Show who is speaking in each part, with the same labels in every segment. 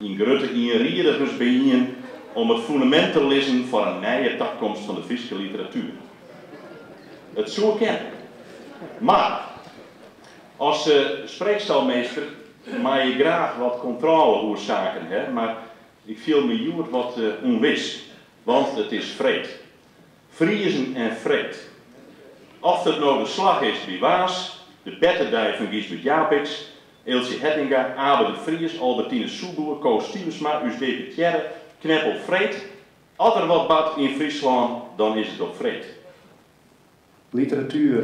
Speaker 1: In grote inrieders bijeen om het fundament te lezen voor een nieuwe toekomst van de Friese literatuur. Het zou kennen. Maar, als spreekstalmeester mag je graag wat controle over zaken, hè? Maar ik viel me hier wat onwis, want het is vreed. Vriezen en vreed. Of het nou de slag is bij Waas, de bettendij van Gisbert Japiks, Ilse Hettinga, Abe de Vries, Albertine Soeboer, Koos Stiemersma, Usbeke Tjerre, Kneppel Vreed. Als er wat bad in Friesland, dan is het ook vreed.
Speaker 2: Literatuur,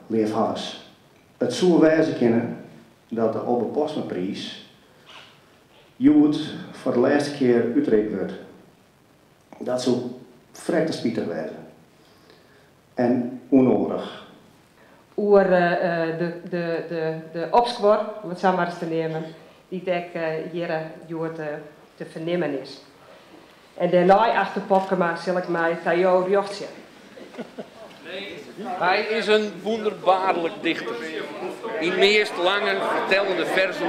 Speaker 2: liefhebbers. Het zou wijzen kunnen dat de Albert Posma-prijs voor de laatste keer uitgereikt wordt. Dat zou vrij te spietig wijzen. En onnodig.
Speaker 3: Oer de opscore, om het zo maar eens te nemen, die hier te vernemen is. En daarna achter Popkema zal ik mij Theo Rjochtje.
Speaker 4: Hij is een wonderbaarlijk dichter. In meest lange, vertellende versen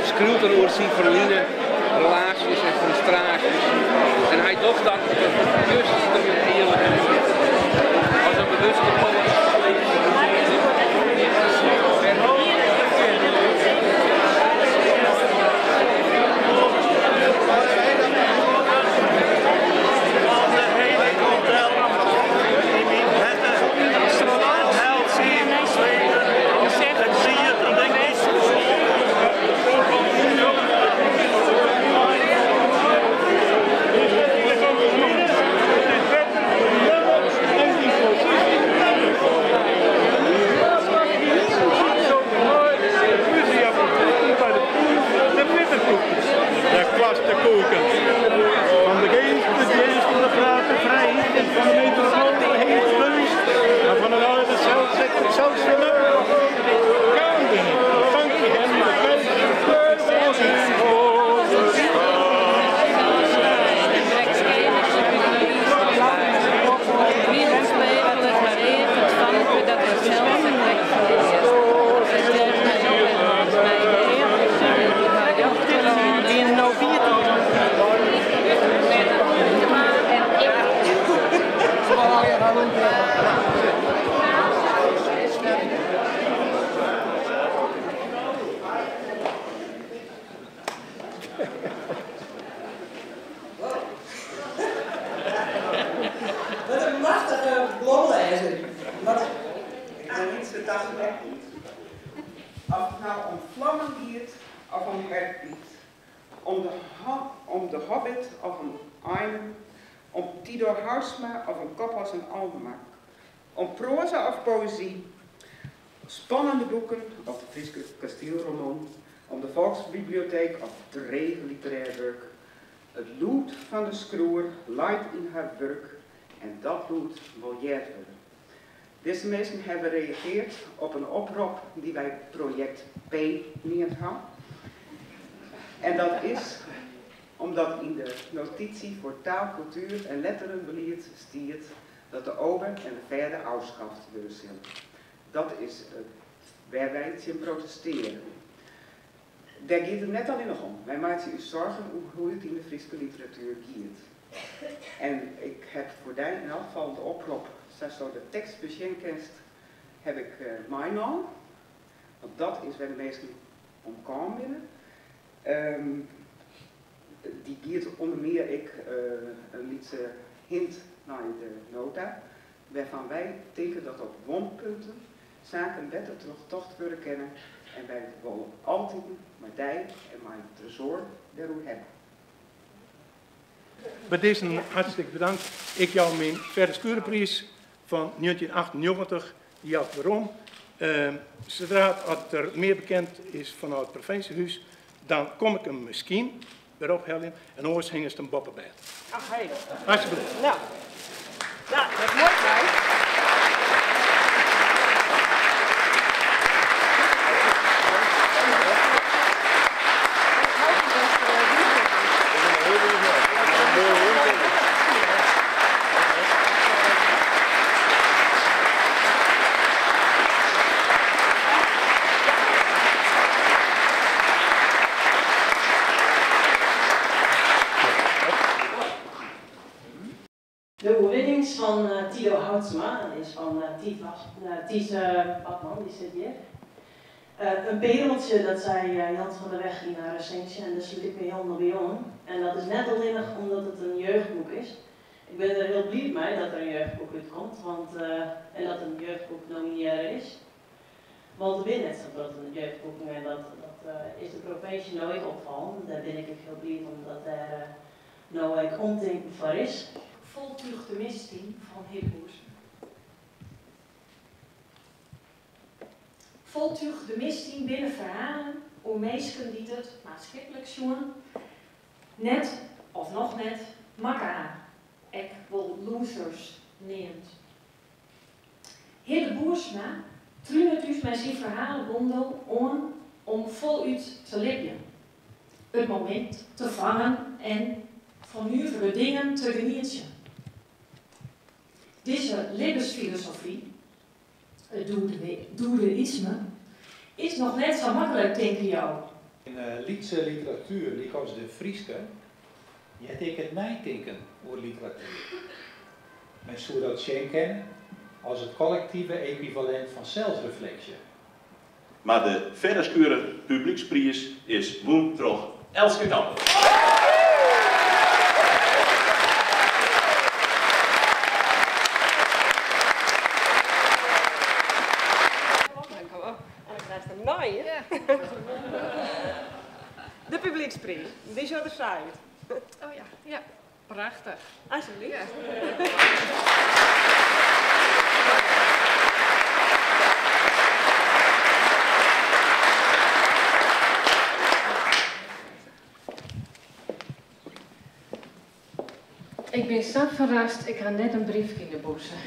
Speaker 4: schreeuwt er over zijn verliezen, relaties en frustraties. En hij dacht dat het juist een eerlijke als een bewuste poot.
Speaker 5: Om de Hobbit of een Einen, om Tidor Hausma of een Kop als een Almanak, om proza of poëzie, spannende boeken of de Friese kasteelroman, om de Volksbibliotheek of de regen literair werk. Het lood van de schroer leidt in haar werk en dat lood wil jaard worden. Deze mensen hebben gereageerd op een oproep die wij project P genoemd hebben. En dat is omdat in de notitie voor taal, cultuur en letterenbeleid stiert dat de ober en de verder afschaft willen zijn. Dat is waar wij tegen protesteren. Daar gaat het net alleen nog om. Wij maken u zorgen hoe het in de Friese literatuur gaat. En ik heb voor die in elk geval de oproep, zo de tekst bekend heb ik mijn naam. Want dat is waar de meesten om komen binnen. Die geeft onder meer een lietse hint naar de nota, waarvan wij denken dat op woonpunten zaken beter terugtocht willen kennen en wij willen altijd met die en mijn tresor daarover hebben.
Speaker 6: Bij deze hartstikke bedankt. Ik jou mijn Verder Skurenprijs van 1998, die had waarom. Zodra er meer bekend is vanuit het provinciehuis, dan kom ik hem misschien weer ophellen en anders hingen ze een boppen bij.
Speaker 3: Ach, hey.
Speaker 6: Alsjeblieft.
Speaker 3: Nou, dat is mooi, hè?
Speaker 7: De overwinning van Tito Houtsma is van Ties Batman, die zit hier. Een pereltje dat zei Jan van der Weg in haar recensie en daar sluit ik me helemaal bij om. En dat is net alleen omdat het een jeugdboek is. Ik ben er heel blij mee dat er een jeugdboek uitkomt en dat een jeugdboek nomineren is. Want er zijn net zo dat een jeugdboek en dat is de provincie nooit opvallen. Daar ben ik ook heel blij omdat daar nou ik omdenken voor is. Voltuig de misting van Hippoes. Voltuig de misting binnen verhalen om mensen die het maatschappelijk zien, net of nog net, makkelijk ik wil losers neemt. Hille Boersma trunet dus met zijn verhalenbondel om voluit te leven. Het moment te vangen en van nieuwe dingen te genieten. Deze levensfilosofie, het doedeïsme, is nog net zo makkelijk tegen jou.
Speaker 8: In Lietse literatuur, als de Frieske, je hebt ik het nadenken over literatuur. Men zou dat zien kennen als het collectieve equivalent van zelfreflectie.
Speaker 1: Maar de Verderskure Publieksprijs is woensdag Elske Kamp.
Speaker 3: De publieksprijs, die is op de site.
Speaker 9: Oh ja, ja, prachtig.
Speaker 3: Alsjeblieft. Ja.
Speaker 9: Ik ben zo verrast, ik ga net een briefje in de bossen.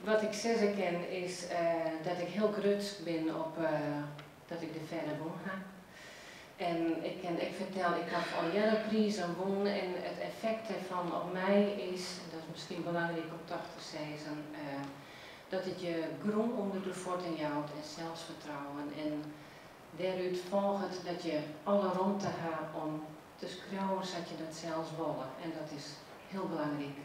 Speaker 9: Wat ik zeggen kan is dat ik heel grutsk ben op dat ik de verder woon ga. En ik vertel, ik heb al jaren prijzen gewonnen en het effect ervan op mij is, en dat is misschien belangrijk om toch te zeggen, dat het je grond onder de voeten houdt en zelfvertrouwen. En daaruit volgt dat je alle ruimte hebt om te schreeuwen zodat je dat zelfs willen. En dat is heel belangrijk.